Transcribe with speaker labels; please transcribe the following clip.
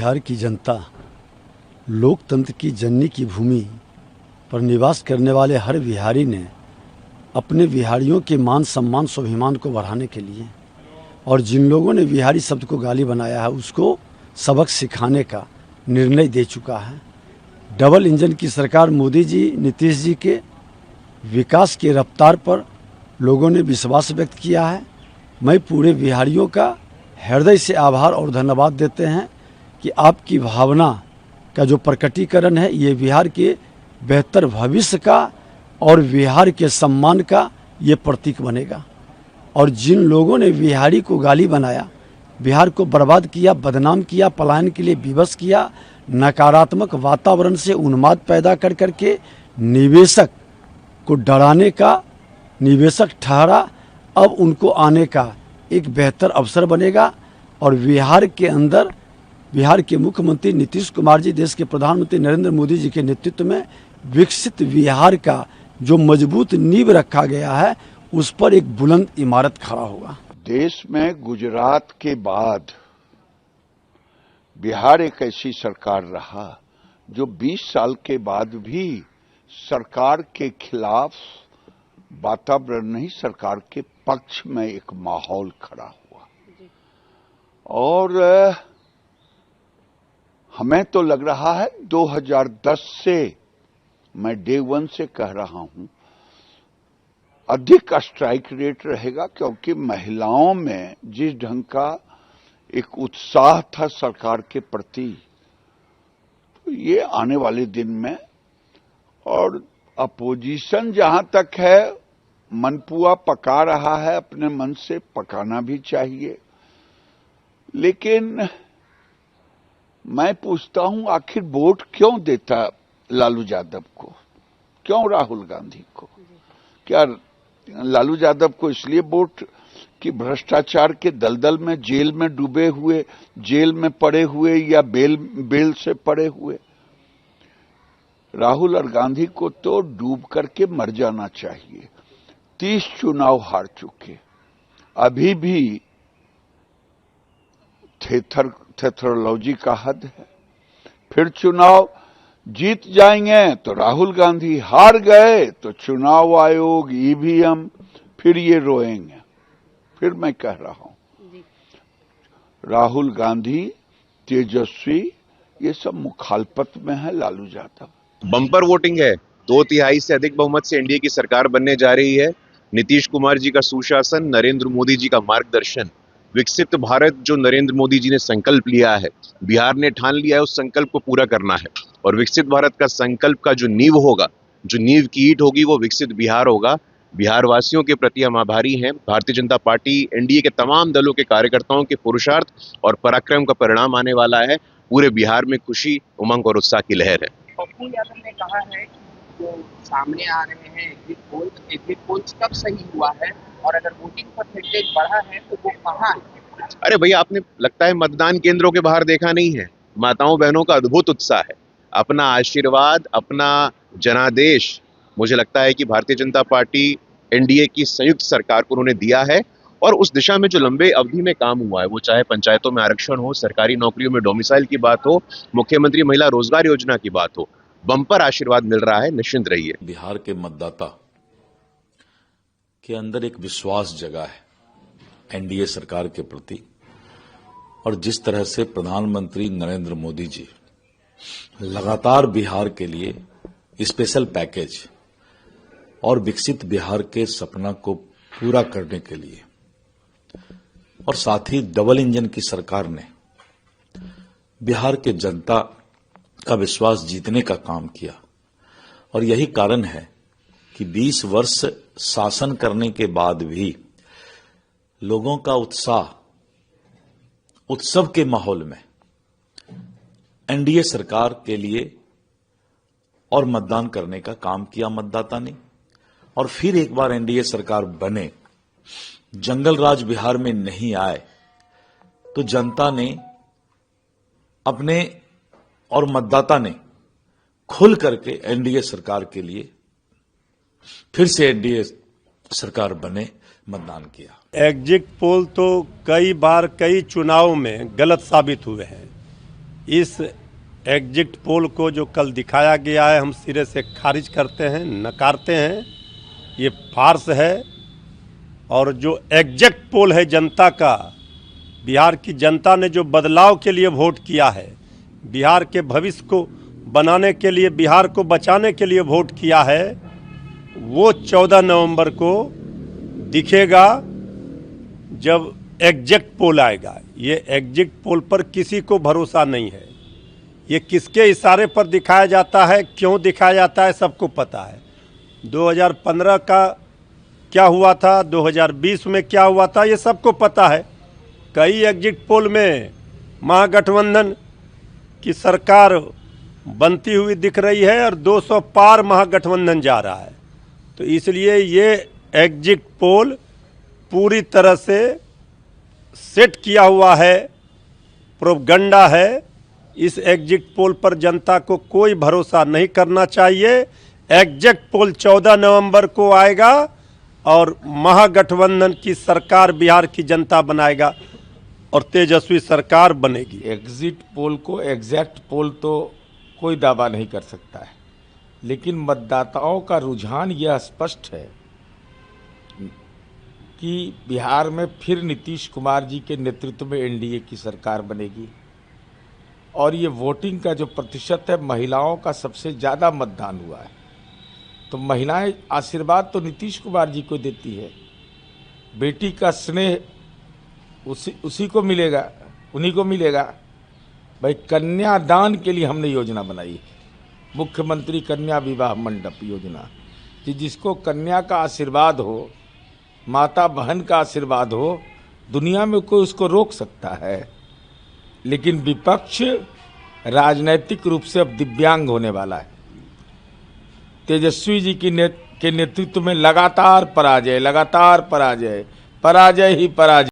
Speaker 1: बिहार की जनता लोकतंत्र की जननी की भूमि पर निवास करने वाले हर बिहारी ने अपने बिहारियों के मान सम्मान स्वाभिमान को बढ़ाने के लिए और जिन लोगों ने बिहारी शब्द को गाली बनाया है उसको सबक सिखाने का निर्णय दे चुका है। डबल इंजन की सरकार मोदी जी नीतीश जी के विकास की रफ्तार पर लोगों ने विश्वास व्यक्त किया है। मैं पूरे बिहारियों का हृदय से आभार और धन्यवाद देते हैं कि आपकी भावना का जो प्रकटीकरण है ये बिहार के बेहतर भविष्य का और बिहार के सम्मान का ये प्रतीक बनेगा। और जिन लोगों ने बिहारी को गाली बनाया, बिहार को बर्बाद किया, बदनाम किया, पलायन के लिए विवश किया, नकारात्मक वातावरण से उन्माद पैदा कर करके निवेशक को डराने का निवेशक ठहरा, अब उनको आने का एक बेहतर अवसर बनेगा। और बिहार के अंदर बिहार के मुख्यमंत्री नीतीश कुमार जी, देश के प्रधानमंत्री नरेंद्र मोदी जी के नेतृत्व में विकसित बिहार का जो मजबूत नींव रखा गया है उस पर एक बुलंद इमारत खड़ा होगा।
Speaker 2: देश में गुजरात के बाद बिहार एक ऐसी सरकार रहा जो 20 साल के बाद भी सरकार के खिलाफ वातावरण नहीं, सरकार के पक्ष में एक माहौल खड़ा हुआ। और हमें तो लग रहा है 2010 से, मैं डे 1 से कह रहा हूं, अधिक स्ट्राइक रेट रहेगा, क्योंकि महिलाओं में जिस ढंग का एक उत्साह था सरकार के प्रति, तो ये आने वाले दिन में, और अपोजिशन जहां तक है मनपुआ पका रहा है, अपने मन से पकाना भी चाहिए। लेकिन मैं पूछता हूं, आखिर वोट क्यों देता लालू यादव को, क्यों राहुल गांधी को? क्या लालू यादव को इसलिए वोट कि भ्रष्टाचार के दलदल में जेल में डूबे हुए, जेल में पड़े हुए, या बेल से पड़े हुए? राहुल और गांधी को तो डूब करके मर जाना चाहिए। 30 चुनाव हार चुके, अभी भी थेथरोलॉजी का हद है। फिर चुनाव जीत जाएंगे तो राहुल गांधी, हार गए तो चुनाव आयोग, ईवीएम, फिर ये रोएंगे। फिर मैं कह रहा हूं, राहुल गांधी, तेजस्वी, ये सब मुखालफत में है लालू यादव।
Speaker 3: बम्पर वोटिंग है, 2/3 से अधिक बहुमत से एनडीए की सरकार बनने जा रही है। नीतीश कुमार जी का सुशासन, नरेंद्र मोदी जी का मार्गदर्शन, विकसित भारत जो नरेंद्र मोदी जी ने संकल्प लिया है, बिहार ने ठान लिया है उस संकल्प को पूरा करना है। और विकसित भारत का संकल्प का जो नींव होगा, जो नींव की ईंट होगी, वो विकसित बिहार होगा। बिहार वासियों के प्रति हम आभारी हैं। भारतीय जनता पार्टी, एनडीए के तमाम दलों के कार्यकर्ताओं के पुरुषार्थ और पराक्रम का परिणाम आने वाला है। पूरे बिहार में खुशी, उमंग और उत्साह की लहर है।
Speaker 4: पप्पू यादव ने कहा है कि जो सामने आ रहे हैं एग्जिट पोल्स कब सही हुआ है, और अगर वोटिंग परसेंटेज बढ़ा है तो वो कहाँ है?
Speaker 3: अरे भैया, आपने लगता है मतदान केंद्रों के बाहर देखा नहीं है। माताओं बहनों का अद्भुत उत्साह है, अपना आशीर्वाद, अपना जनादेश, मुझे लगता है कि भारतीय जनता पार्टी एनडीए की संयुक्त सरकार को उन्होंने दिया है। और उस दिशा में जो लंबे अवधि में काम हुआ है, वो चाहे पंचायतों में आरक्षण हो, सरकारी नौकरियों में डोमिसाइल की बात हो, मुख्यमंत्री महिला रोजगार योजना की बात हो, बम्पर आशीर्वाद मिल रहा है, निश्चिंत रहिए।
Speaker 5: बिहार के मतदाता के अंदर एक विश्वास जगा है एनडीए सरकार के प्रति, और जिस तरह से प्रधानमंत्री नरेंद्र मोदी जी लगातार बिहार के लिए स्पेशल पैकेज और विकसित बिहार के सपना को पूरा करने के लिए, और साथ ही डबल इंजन की सरकार ने बिहार के जनता का विश्वास जीतने का काम किया। और यही कारण है कि 20 वर्ष शासन करने के बाद भी लोगों का उत्साह, उत्सव के माहौल में एनडीए सरकार के लिए और मतदान करने का काम किया मतदाता ने। और फिर एक बार एनडीए सरकार बने, जंगल राज बिहार में नहीं आए, तो जनता ने अपने और मतदाता ने खुल करके एनडीए सरकार के लिए, फिर से एनडीए सरकार बने, मतदान किया।
Speaker 6: एग्जिट पोल तो कई बार कई चुनाव में गलत साबित हुए हैं। इस एग्जिट पोल को जो कल दिखाया गया है हम सिरे से खारिज करते हैं, नकारते हैं। ये फार्स है। और जो एग्जैक्ट पोल है जनता का, बिहार की जनता ने जो बदलाव के लिए वोट किया है, बिहार के भविष्य को बनाने के लिए, बिहार को बचाने के लिए वोट किया है, वो 14 नवंबर को दिखेगा जब एग्जैक्ट पोल आएगा। ये एग्जिट पोल पर किसी को भरोसा नहीं है। ये किसके इशारे पर दिखाया जाता है, क्यों दिखाया जाता है, सबको पता है। 2015 का क्या हुआ था, 2020 में क्या हुआ था, ये सबको पता है। कई एग्जिट पोल में महागठबंधन की सरकार बनती हुई दिख रही है और 200 पार महागठबंधन जा रहा है। तो इसलिए ये एग्जिट पोल पूरी तरह से सेट किया हुआ है, प्रोपगंडा है। इस एग्जिट पोल पर जनता को कोई भरोसा नहीं करना चाहिए। एग्जैक्ट पोल 14 नवंबर को आएगा और महागठबंधन की सरकार बिहार की जनता बनाएगा और तेजस्वी सरकार बनेगी।
Speaker 7: एग्जिट पोल को एग्जैक्ट पोल तो कोई दावा नहीं कर सकता है, लेकिन मतदाताओं का रुझान यह स्पष्ट है कि बिहार में फिर नीतीश कुमार जी के नेतृत्व में एनडीए की सरकार बनेगी। और ये वोटिंग का जो प्रतिशत है, महिलाओं का सबसे ज़्यादा मतदान हुआ है। तो महिलाएं आशीर्वाद तो नीतीश कुमार जी को देती है। बेटी का स्नेह उसी को मिलेगा, उन्हीं को मिलेगा। भाई, कन्यादान के लिए हमने योजना बनाई है, मुख्यमंत्री कन्या विवाह मंडप योजना, कि जिसको कन्या का आशीर्वाद हो, माता बहन का आशीर्वाद हो, दुनिया में कोई उसको रोक सकता है। लेकिन विपक्ष राजनैतिक रूप से अब दिव्यांग होने वाला है। तेजस्वी जी के नेतृत्व में लगातार पराजय ही पराजय।